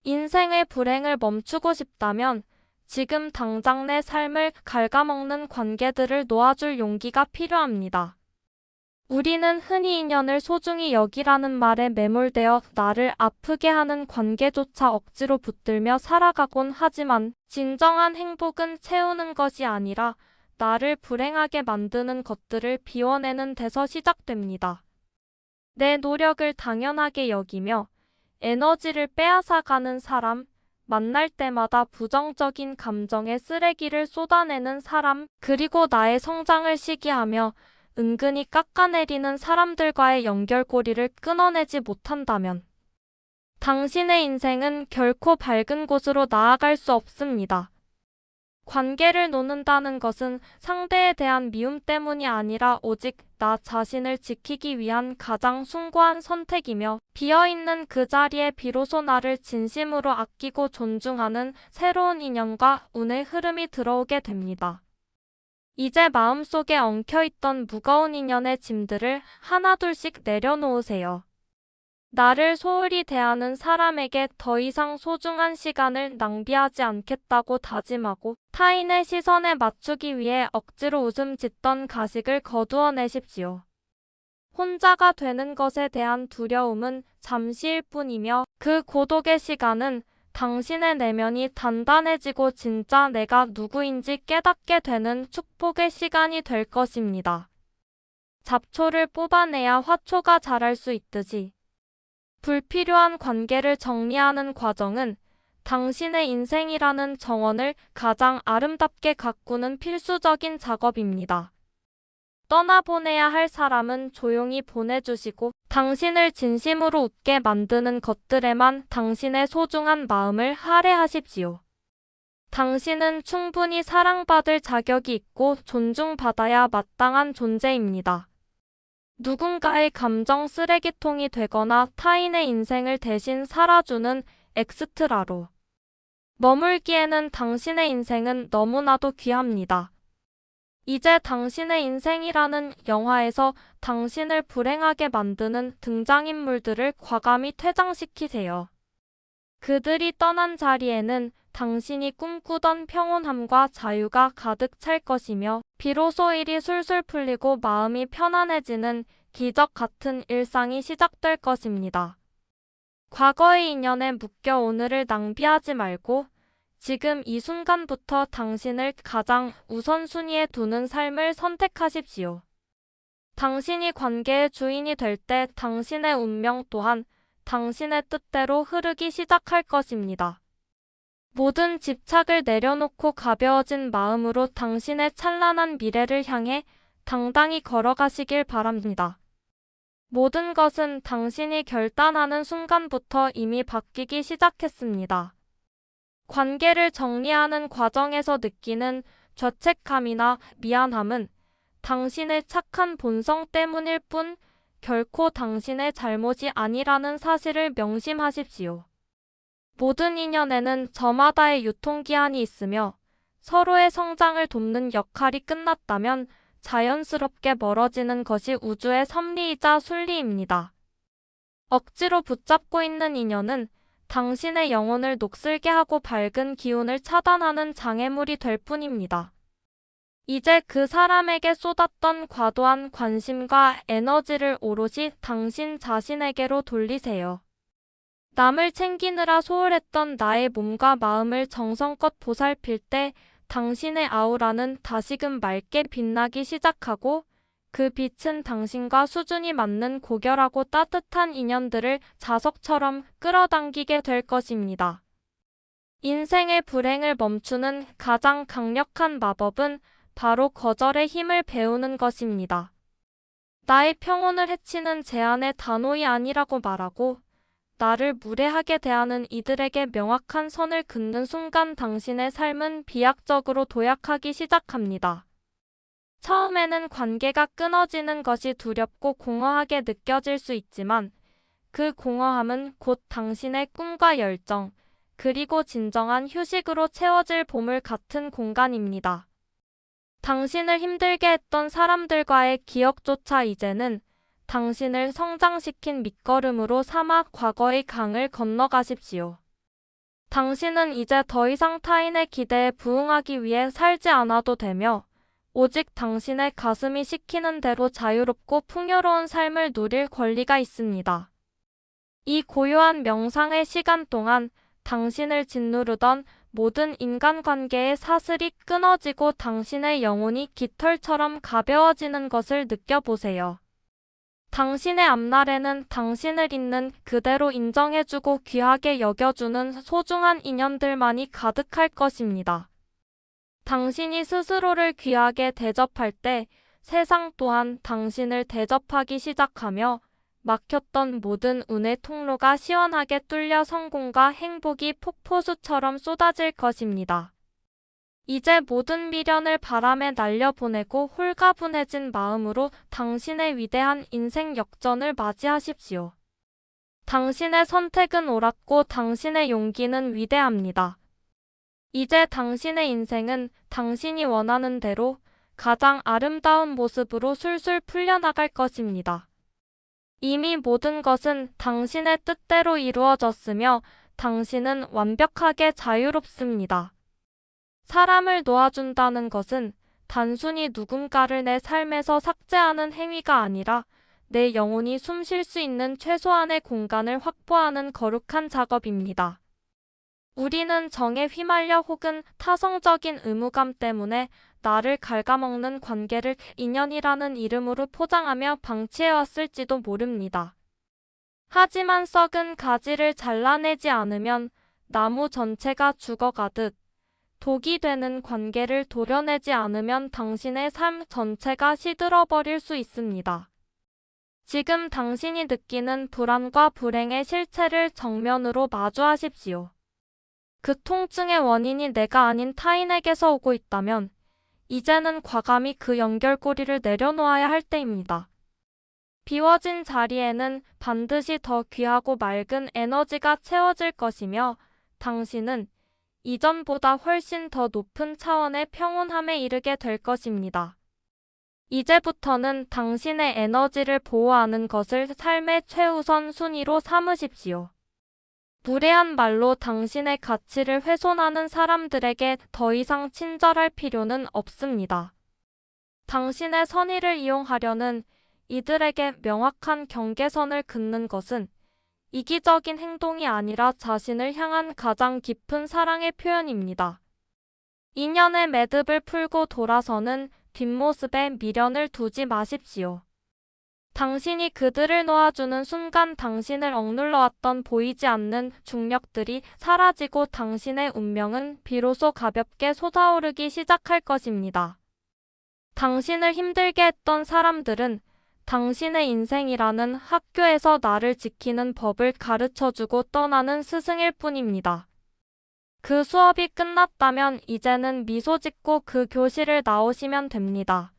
인생의 불행을 멈추고 싶다면 지금 당장 내 삶을 갉아먹는 관계들을 놓아줄 용기가 필요합니다. 우리는 흔히 인연을 소중히 여기라는 말에 매몰되어 나를 아프게 하는 관계조차 억지로 붙들며 살아가곤 하지만 진정한 행복은 채우는 것이 아니라 나를 불행하게 만드는 것들을 비워내는 데서 시작됩니다. 내 노력을 당연하게 여기며 에너지를 빼앗아가는 사람, 만날 때마다 부정적인 감정의 쓰레기를 쏟아내는 사람, 그리고 나의 성장을 시기하며 은근히 깎아내리는 사람들과의 연결고리를 끊어내지 못한다면 당신의 인생은 결코 밝은 곳으로 나아갈 수 없습니다. 관계를 놓는다는 것은 상대에 대한 미움 때문이 아니라 오직 나 자신을 지키기 위한 가장 숭고한 선택이며 비어있는 그 자리에 비로소 나를 진심으로 아끼고 존중하는 새로운 인연과 운의 흐름이 들어오게 됩니다. 이제 마음속에 엉켜있던 무거운 인연의 짐들을 하나둘씩 내려놓으세요. 나를 소홀히 대하는 사람에게 더 이상 소중한 시간을 낭비하지 않겠다고 다짐하고 타인의 시선에 맞추기 위해 억지로 웃음 짓던 가식을 거두어내십시오. 혼자가 되는 것에 대한 두려움은 잠시일 뿐이며 그 고독의 시간은 당신의 내면이 단단해지고 진짜 내가 누구인지 깨닫게 되는 축복의 시간이 될 것입니다. 잡초를 뽑아내야 화초가 자랄 수 있듯이 불필요한 관계를 정리하는 과정은 당신의 인생이라는 정원을 가장 아름답게 가꾸는 필수적인 작업입니다. 떠나보내야 할 사람은 조용히 보내주시고 당신을 진심으로 웃게 만드는 것들에만 당신의 소중한 마음을 할애하십시오. 당신은 충분히 사랑받을 자격이 있고 존중받아야 마땅한 존재입니다. 누군가의 감정 쓰레기통이 되거나 타인의 인생을 대신 살아주는 엑스트라로 머물기에는 당신의 인생은 너무나도 귀합니다. 이제 당신의 인생이라는 영화에서 당신을 불행하게 만드는 등장인물들을 과감히 퇴장시키세요. 그들이 떠난 자리에는 당신이 꿈꾸던 평온함과 자유가 가득 찰 것이며 비로소 일이 술술 풀리고 마음이 편안해지는 기적 같은 일상이 시작될 것입니다. 과거의 인연에 묶여 오늘을 낭비하지 말고 지금 이 순간부터 당신을 가장 우선순위에 두는 삶을 선택하십시오. 당신이 관계의 주인이 될 때 당신의 운명 또한 당신의 뜻대로 흐르기 시작할 것입니다. 모든 집착을 내려놓고 가벼워진 마음으로 당신의 찬란한 미래를 향해 당당히 걸어가시길 바랍니다. 모든 것은 당신이 결단하는 순간부터 이미 바뀌기 시작했습니다. 관계를 정리하는 과정에서 느끼는 죄책감이나 미안함은 당신의 착한 본성 때문일 뿐 결코 당신의 잘못이 아니라는 사실을 명심하십시오. 모든 인연에는 저마다의 유통기한이 있으며 서로의 성장을 돕는 역할이 끝났다면 자연스럽게 멀어지는 것이 우주의 섭리이자 순리입니다. 억지로 붙잡고 있는 인연은 당신의 영혼을 녹슬게 하고 밝은 기운을 차단하는 장애물이 될 뿐입니다. 이제 그 사람에게 쏟았던 과도한 관심과 에너지를 오롯이 당신 자신에게로 돌리세요. 남을 챙기느라 소홀했던 나의 몸과 마음을 정성껏 보살필 때 당신의 아우라는 다시금 맑게 빛나기 시작하고 그 빛은 당신과 수준이 맞는 고결하고 따뜻한 인연들을 자석처럼 끌어당기게 될 것입니다. 인생의 불행을 멈추는 가장 강력한 마법은 바로 거절의 힘을 배우는 것입니다. 나의 평온을 해치는 제안의 단호히 아니라고 말하고 나를 무례하게 대하는 이들에게 명확한 선을 긋는 순간 당신의 삶은 비약적으로 도약하기 시작합니다. 처음에는 관계가 끊어지는 것이 두렵고 공허하게 느껴질 수 있지만 그 공허함은 곧 당신의 꿈과 열정, 그리고 진정한 휴식으로 채워질 보물 같은 공간입니다. 당신을 힘들게 했던 사람들과의 기억조차 이제는 당신을 성장시킨 밑거름으로 삼아 과거의 강을 건너가십시오. 당신은 이제 더 이상 타인의 기대에 부응하기 위해 살지 않아도 되며, 오직 당신의 가슴이 시키는 대로 자유롭고 풍요로운 삶을 누릴 권리가 있습니다. 이 고요한 명상의 시간 동안 당신을 짓누르던 모든 인간관계의 사슬이 끊어지고 당신의 영혼이 깃털처럼 가벼워지는 것을 느껴보세요. 당신의 앞날에는 당신을 있는 그대로 인정해주고 귀하게 여겨주는 소중한 인연들만이 가득할 것입니다. 당신이 스스로를 귀하게 대접할 때 세상 또한 당신을 대접하기 시작하며 막혔던 모든 운의 통로가 시원하게 뚫려 성공과 행복이 폭포수처럼 쏟아질 것입니다. 이제 모든 미련을 바람에 날려보내고 홀가분해진 마음으로 당신의 위대한 인생 역전을 맞이하십시오. 당신의 선택은 옳았고 당신의 용기는 위대합니다. 이제 당신의 인생은 당신이 원하는 대로 가장 아름다운 모습으로 술술 풀려나갈 것입니다. 이미 모든 것은 당신의 뜻대로 이루어졌으며 당신은 완벽하게 자유롭습니다. 사람을 놓아준다는 것은 단순히 누군가를 내 삶에서 삭제하는 행위가 아니라 내 영혼이 숨 쉴 수 있는 최소한의 공간을 확보하는 거룩한 작업입니다. 우리는 정에 휘말려 혹은 타성적인 의무감 때문에 나를 갉아먹는 관계를 인연이라는 이름으로 포장하며 방치해왔을지도 모릅니다. 하지만 썩은 가지를 잘라내지 않으면 나무 전체가 죽어가듯 독이 되는 관계를 도려내지 않으면 당신의 삶 전체가 시들어버릴 수 있습니다. 지금 당신이 느끼는 불안과 불행의 실체를 정면으로 마주하십시오. 그 통증의 원인이 내가 아닌 타인에게서 오고 있다면 이제는 과감히 그 연결고리를 내려놓아야 할 때입니다. 비워진 자리에는 반드시 더 귀하고 맑은 에너지가 채워질 것이며 당신은 이전보다 훨씬 더 높은 차원의 평온함에 이르게 될 것입니다. 이제부터는 당신의 에너지를 보호하는 것을 삶의 최우선 순위로 삼으십시오. 무례한 말로 당신의 가치를 훼손하는 사람들에게 더 이상 친절할 필요는 없습니다. 당신의 선의를 이용하려는 이들에게 명확한 경계선을 긋는 것은 이기적인 행동이 아니라 자신을 향한 가장 깊은 사랑의 표현입니다. 인연의 매듭을 풀고 돌아서는 뒷모습에 미련을 두지 마십시오. 당신이 그들을 놓아주는 순간 당신을 억눌러왔던 보이지 않는 중력들이 사라지고 당신의 운명은 비로소 가볍게 솟아오르기 시작할 것입니다. 당신을 힘들게 했던 사람들은 당신의 인생이라는 학교에서 나를 지키는 법을 가르쳐주고 떠나는 스승일 뿐입니다. 그 수업이 끝났다면 이제는 미소 짓고 그 교실을 나오시면 됩니다.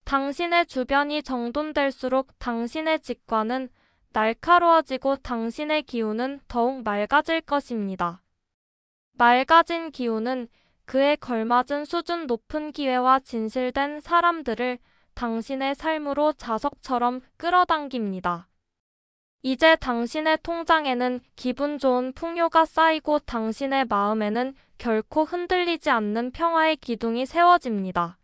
당신의 주변이 정돈될수록 당신의 직관은 날카로워지고 당신의 기운은 더욱 맑아질 것입니다. 맑아진 기운은 그에 걸맞은 수준 높은 기회와 진실된 사람들을 당신의 삶으로 자석처럼 끌어당깁니다. 이제 당신의 통장에는 기분 좋은 풍요가 쌓이고 당신의 마음에는 결코 흔들리지 않는 평화의 기둥이 세워집니다.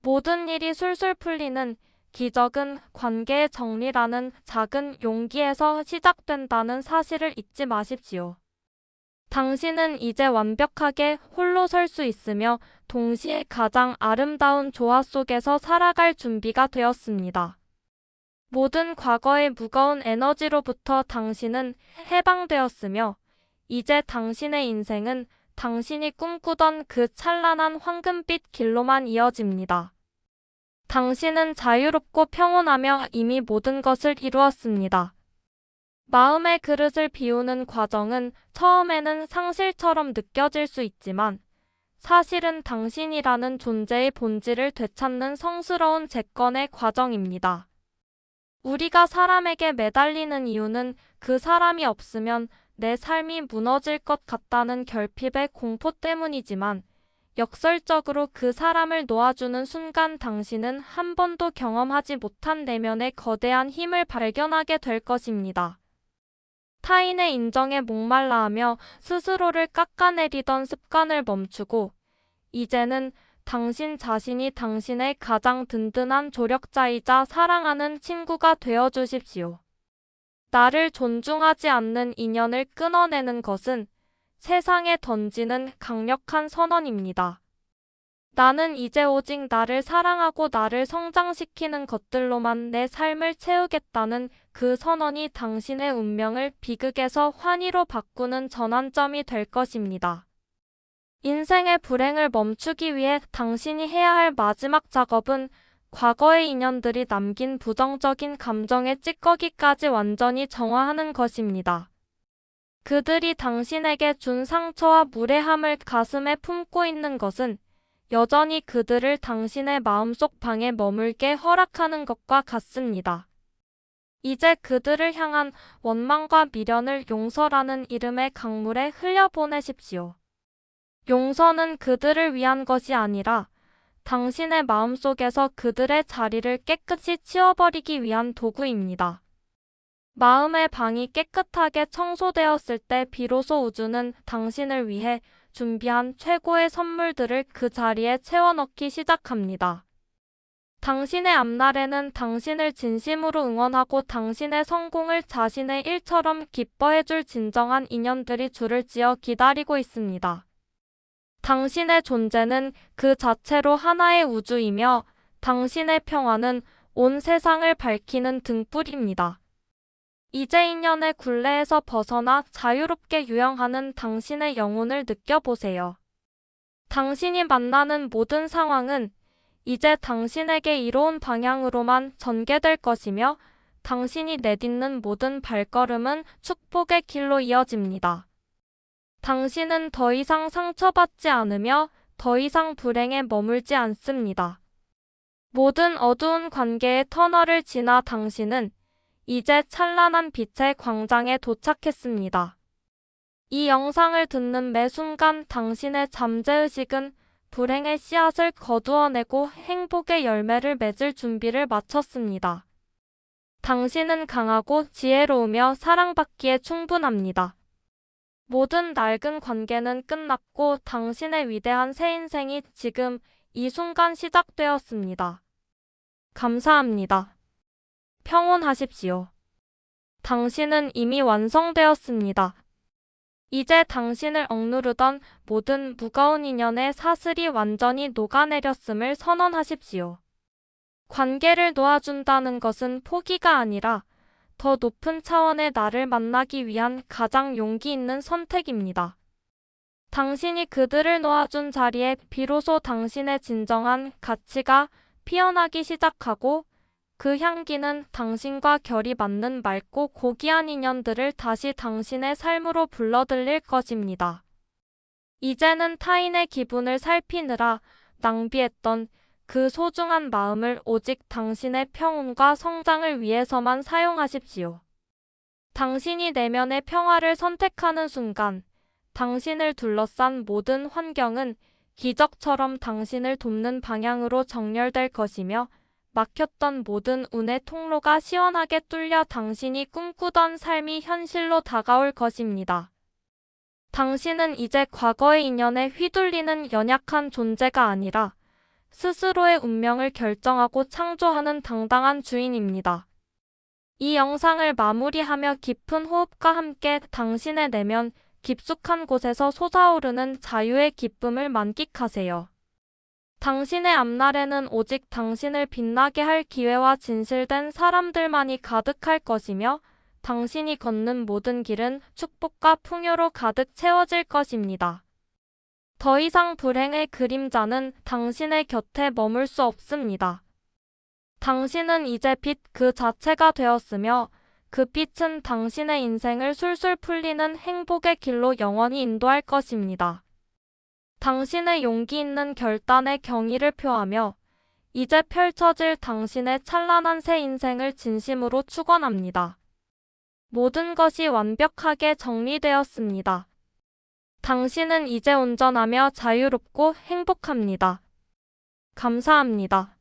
모든 일이 술술 풀리는 기적은 관계의 정리라는 작은 용기에서 시작된다는 사실을 잊지 마십시오. 당신은 이제 완벽하게 홀로 설 수 있으며 동시에 가장 아름다운 조화 속에서 살아갈 준비가 되었습니다. 모든 과거의 무거운 에너지로부터 당신은 해방되었으며 이제 당신의 인생은 당신이 꿈꾸던 그 찬란한 황금빛 길로만 이어집니다. 당신은 자유롭고 평온하며 이미 모든 것을 이루었습니다. 마음의 그릇을 비우는 과정은 처음에는 상실처럼 느껴질 수 있지만 사실은 당신이라는 존재의 본질을 되찾는 성스러운 재건의 과정입니다. 우리가 사람에게 매달리는 이유는 그 사람이 없으면 내 삶이 무너질 것 같다는 결핍의 공포 때문이지만 역설적으로 그 사람을 놓아주는 순간 당신은 한 번도 경험하지 못한 내면의 거대한 힘을 발견하게 될 것입니다. 타인의 인정에 목말라하며 스스로를 깎아내리던 습관을 멈추고 이제는 당신 자신이 당신의 가장 든든한 조력자이자 사랑하는 친구가 되어 주십시오. 나를 존중하지 않는 인연을 끊어내는 것은 세상에 던지는 강력한 선언입니다. 나는 이제 오직 나를 사랑하고 나를 성장시키는 것들로만 내 삶을 채우겠다는 그 선언이 당신의 운명을 비극에서 환희로 바꾸는 전환점이 될 것입니다. 인생의 불행을 멈추기 위해 당신이 해야 할 마지막 작업은 과거의 인연들이 남긴 부정적인 감정의 찌꺼기까지 완전히 정화하는 것입니다. 그들이 당신에게 준 상처와 무례함을 가슴에 품고 있는 것은 여전히 그들을 당신의 마음속 방에 머물게 허락하는 것과 같습니다. 이제 그들을 향한 원망과 미련을 용서라는 이름의 강물에 흘려보내십시오. 용서는 그들을 위한 것이 아니라 당신의 마음속에서 그들의 자리를 깨끗이 치워버리기 위한 도구입니다. 마음의 방이 깨끗하게 청소되었을 때 비로소 우주는 당신을 위해 준비한 최고의 선물들을 그 자리에 채워넣기 시작합니다. 당신의 앞날에는 당신을 진심으로 응원하고 당신의 성공을 자신의 일처럼 기뻐해줄 진정한 인연들이 줄을 지어 기다리고 있습니다. 당신의 존재는 그 자체로 하나의 우주이며 당신의 평화는 온 세상을 밝히는 등불입니다. 이제 인연의 굴레에서 벗어나 자유롭게 유영하는 당신의 영혼을 느껴보세요. 당신이 만나는 모든 상황은 이제 당신에게 이로운 방향으로만 전개될 것이며 당신이 내딛는 모든 발걸음은 축복의 길로 이어집니다. 당신은 더 이상 상처받지 않으며 더 이상 불행에 머물지 않습니다. 모든 어두운 관계의 터널을 지나 당신은 이제 찬란한 빛의 광장에 도착했습니다. 이 영상을 듣는 매 순간 당신의 잠재의식은 불행의 씨앗을 거두어내고 행복의 열매를 맺을 준비를 마쳤습니다. 당신은 강하고 지혜로우며 사랑받기에 충분합니다. 모든 낡은 관계는 끝났고 당신의 위대한 새 인생이 지금 이 순간 시작되었습니다. 감사합니다. 평온하십시오. 당신은 이미 완성되었습니다. 이제 당신을 억누르던 모든 무거운 인연의 사슬이 완전히 녹아내렸음을 선언하십시오. 관계를 놓아준다는 것은 포기가 아니라 더 높은 차원의 나를 만나기 위한 가장 용기 있는 선택입니다. 당신이 그들을 놓아준 자리에 비로소 당신의 진정한 가치가 피어나기 시작하고 그 향기는 당신과 결이 맞는 맑고 고귀한 인연들을 다시 당신의 삶으로 불러들일 것입니다. 이제는 타인의 기분을 살피느라 낭비했던 그 소중한 마음을 오직 당신의 평온과 성장을 위해서만 사용하십시오. 당신이 내면의 평화를 선택하는 순간 당신을 둘러싼 모든 환경은 기적처럼 당신을 돕는 방향으로 정렬될 것이며 막혔던 모든 운의 통로가 시원하게 뚫려 당신이 꿈꾸던 삶이 현실로 다가올 것입니다. 당신은 이제 과거의 인연에 휘둘리는 연약한 존재가 아니라 스스로의 운명을 결정하고 창조하는 당당한 주인입니다. 이 영상을 마무리하며 깊은 호흡과 함께 당신의 내면 깊숙한 곳에서 솟아오르는 자유의 기쁨을 만끽하세요. 당신의 앞날에는 오직 당신을 빛나게 할 기회와 진실된 사람들만이 가득할 것이며 당신이 걷는 모든 길은 축복과 풍요로 가득 채워질 것입니다. 더 이상 불행의 그림자는 당신의 곁에 머물 수 없습니다. 당신은 이제 빛 그 자체가 되었으며 그 빛은 당신의 인생을 술술 풀리는 행복의 길로 영원히 인도할 것입니다. 당신의 용기 있는 결단에 경의를 표하며 이제 펼쳐질 당신의 찬란한 새 인생을 진심으로 축원합니다. 모든 것이 완벽하게 정리되었습니다. 당신은 이제 온전하며 자유롭고 행복합니다. 감사합니다.